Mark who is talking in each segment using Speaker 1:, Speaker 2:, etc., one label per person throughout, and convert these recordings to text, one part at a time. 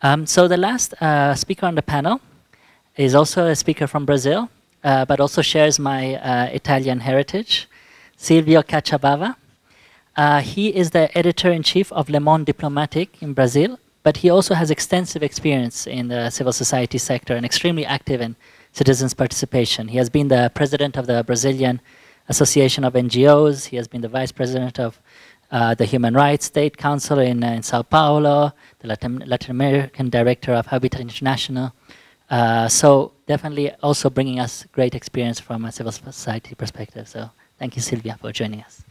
Speaker 1: So the last speaker on the panel is also a speaker from Brazil, but also shares my Italian heritage, Silvio Caccia Bava. He is the editor-in-chief of Monde Diplomatique in Brazil, but he also has extensive experience in the civil society sector and extremely active in citizens' participation. He has been the president of the Brazilian Association of NGOs. He has been the vice president of the Human Rights State Council in Sao Paulo, the Latin American director of Habitat International. So definitely also bringing us great experience from a civil society perspective. So thank you, Silvia, for joining us.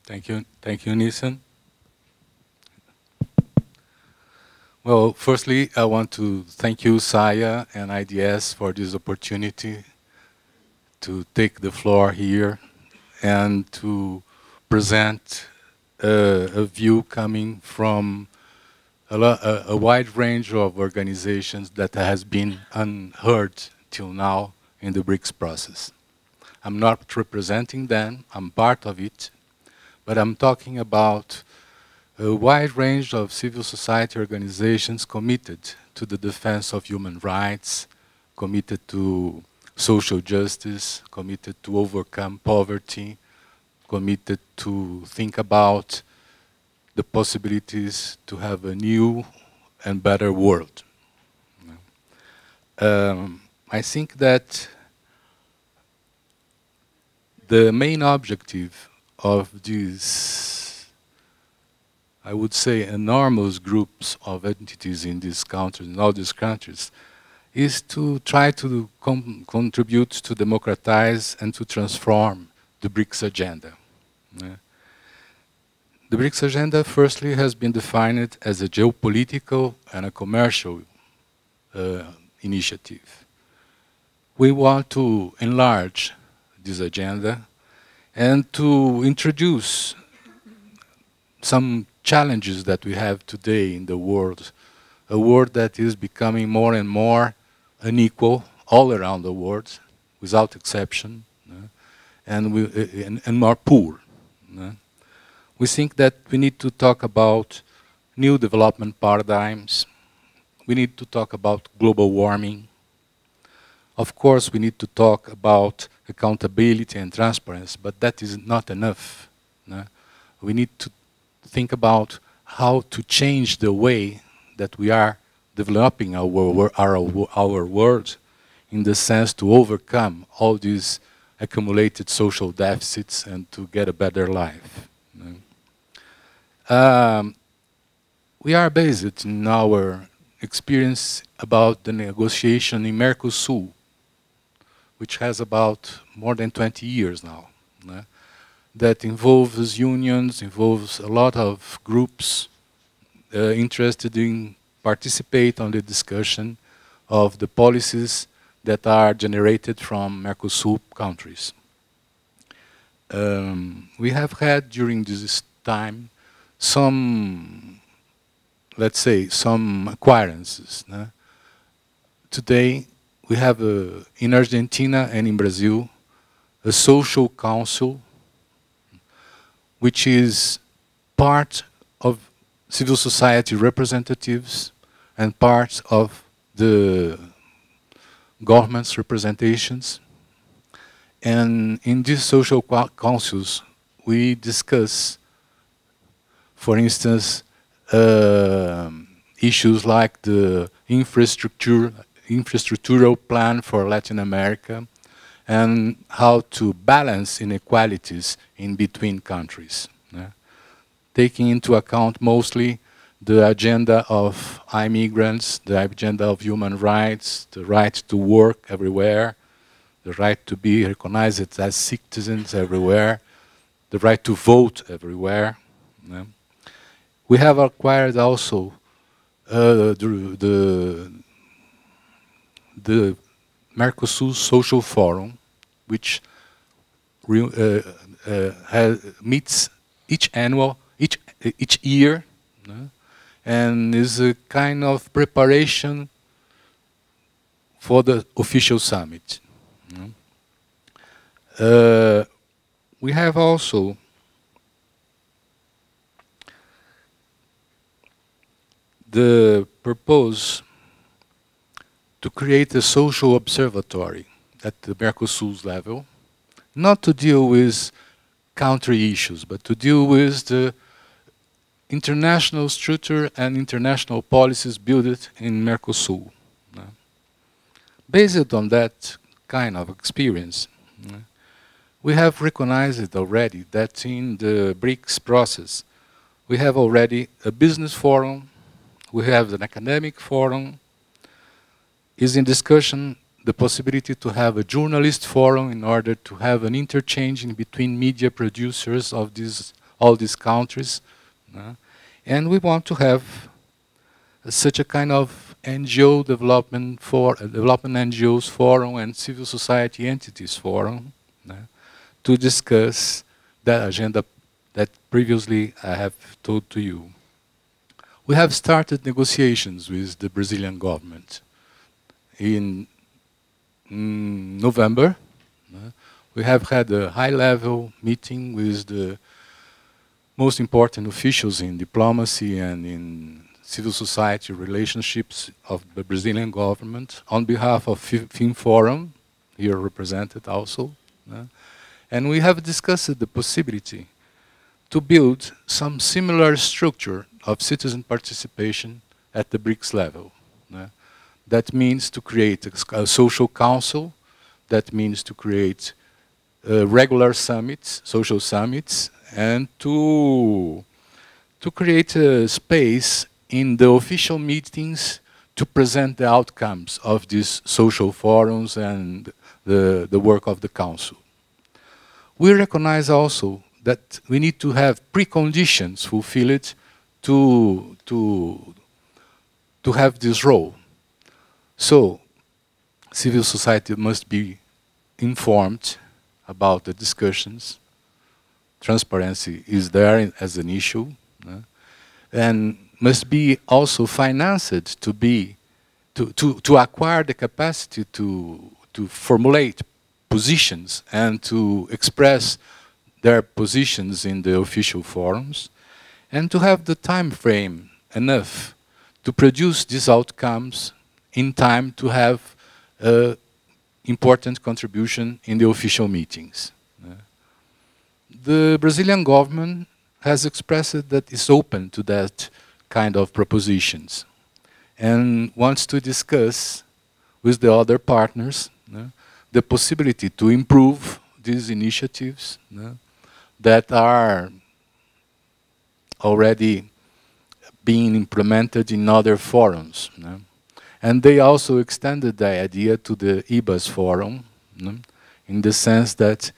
Speaker 2: Thank you, Nissan. Well, firstly, I want to thank you, SAIIA and IDS, for this opportunity to take the floor here and to present a view coming from a wide range of organizations that has been unheard till now in the BRICS process. I'm not representing them, I'm part of it, but I'm talking about a wide range of civil society organizations committed to the defense of human rights, committed to social justice, committed to overcome poverty, committed to think about the possibilities to have a new and better world. I think that the main objective of these, I would say, enormous groups of entities in these countries, in all these countries, is to try to contribute to democratize and to transform the BRICS agenda. The BRICS agenda, firstly, has been defined as a geopolitical and a commercial initiative. We want to enlarge this agenda and to introduce some challenges that we have today in the world, a world that is becoming more and more unequal all around the world, without exception, and more poor. We think that we need to talk about new development paradigms. We need to talk about global warming. Of course, we need to talk about accountability and transparency, but that is not enough. We need to think about how to change the way that we are developing our world in the sense to overcome all these accumulated social deficits and to get a better life. We are based in our experience about the negotiation in Mercosur, which has about more than 20 years now, that involves unions, involves a lot of groups interested in participate on the discussion of the policies that are generated from Mercosur countries. We have had during this time some, let's say, some acquirances. Today, we have in Argentina and in Brazil a social council which is part of civil society representatives and part of the government's representations. And in these social councils, we discuss, for instance, issues like the infrastructural plan for Latin America and how to balance inequalities in between countries, taking into account mostly the agenda of immigrants, the agenda of human rights, the right to work everywhere, the right to be recognized as citizens everywhere, the right to vote everywhere. We have acquired also the Mercosur Social Forum, which meets each year, and is a kind of preparation for the official summit. We have also the purpose to create a social observatory at the Mercosur's level, not to deal with country issues, but to deal with the international structure and international policies built in Mercosur. Based on that kind of experience, we have recognized already that in the BRICS process, we have already a business forum, we have an academic forum, is in discussion the possibility to have a journalist forum in order to have an interchange in between media producers of all these countries. And we want to have such a kind of NGO development NGOs forum and civil society entities forum to discuss that agenda that previously I have told to you. We have started negotiations with the Brazilian government. In November, we have had a high-level meeting with the most important officials in diplomacy and in civil society relationships of the Brazilian government on behalf of FIM Forum, here represented also. And we have discussed the possibility to build some similar structure of citizen participation at the BRICS level. That means to create a social council, that means to create regular summits, social summits, and to create a space in the official meetings to present the outcomes of these social forums and the work of the council. We recognize also that we need to have preconditions fulfilled to have this role. So, civil society must be informed about the discussions. Transparency is there as an issue, and must be also financed to acquire the capacity to formulate positions and to express their positions in the official forums, and to have the time frame enough to produce these outcomes in time to have important contribution in the official meetings. The Brazilian government has expressed that it's open to that kind of propositions and wants to discuss with the other partners the possibility to improve these initiatives that are already being implemented in other forums. And they also extended the idea to the IBAS forum, in the sense that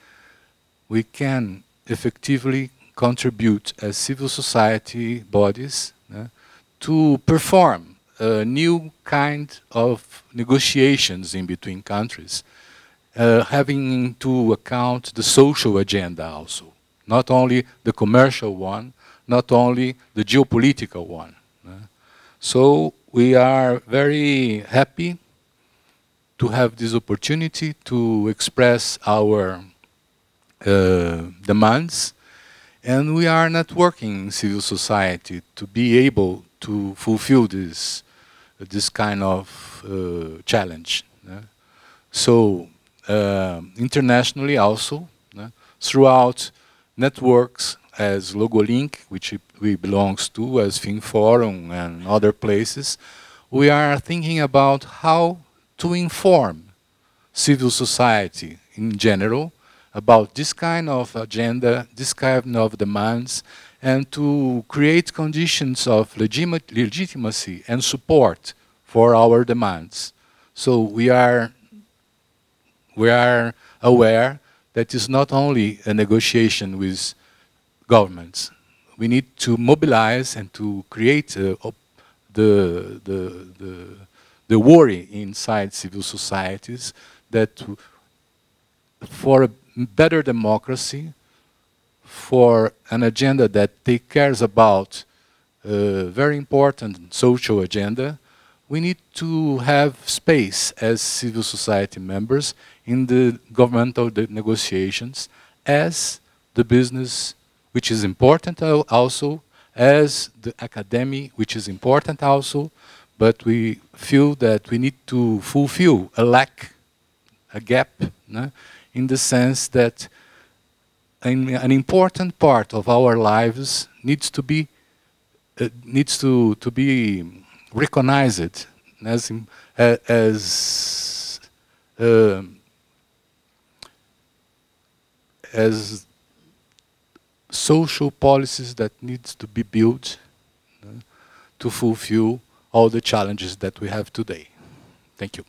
Speaker 2: we can effectively contribute as civil society bodies to perform a new kind of negotiations in between countries, having into account the social agenda also, not only the commercial one, not only the geopolitical one. So we are very happy to have this opportunity to express our demands, and we are networking in civil society to be able to fulfill this kind of challenge. So internationally also, throughout networks as LogoLink, which we belongs to, as FIM Forum and other places, we are thinking about how to inform civil society in general about this kind of agenda, this kind of demands, and to create conditions of legitimacy and support for our demands. So we are aware that it's not only a negotiation with governments. We need to mobilize and to create the worry inside civil societies that for a better democracy, for an agenda that takes care about a very important social agenda, we need to have space as civil society members in the governmental negotiations as the business, which is important also, as the academy, which is important also, but we feel that we need to fulfill a gap, in the sense that an important part of our lives needs to be recognized as social policies that needs to be built to fulfill all the challenges that we have today. Thank you.